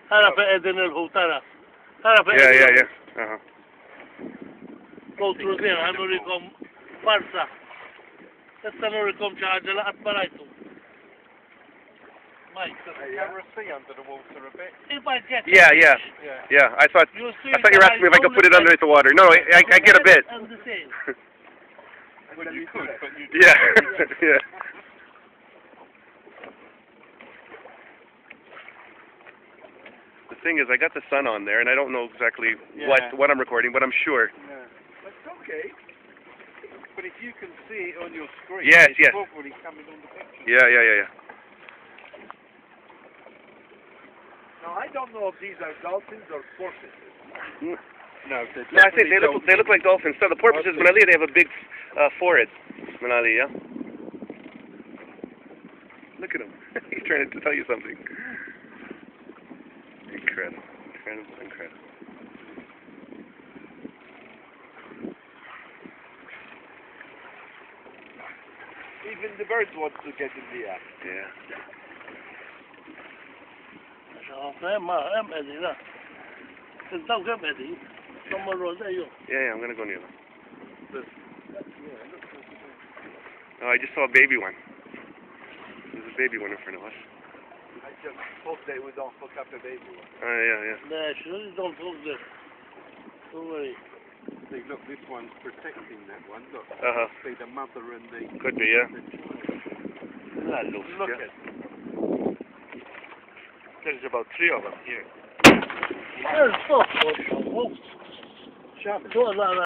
تعرف اذن الهوترة تعرف Yeah. Uh-huh. قلت زين هنوريكم فرصة سنوريكم شي حاجة لقد برايتم Mike, does the camera see under the water a bit? If I get Yeah. I thought you were asking me if I could put it underneath the water. No, I get a bit. And the same. Well, you could, but you yeah. The thing is, I got the sun on there, and I don't know exactly what I'm recording, but I'm sure. Yeah. That's okay. But if you can see it on your screen, Yes. it's probably coming on the picture. Yeah. Now, I don't know if these are dolphins or porpoises. No, I think they look like dolphins. So the porpoises, Manali, they have a big forehead. Manali, yeah. Look at him. He's trying to tell you something. Incredible. Even the birds want to get in the air. Yeah. Yeah, I'm gonna go near them. Oh, I just saw a baby one. There's a baby one in front of us. I just hope they would not hook up the baby one. Yeah. Don't hold this. Don't worry. See, look, this one's protecting that one. Look. See the mother and the... Could be, yeah. Look at it. There's about 3 of them here. There's 4.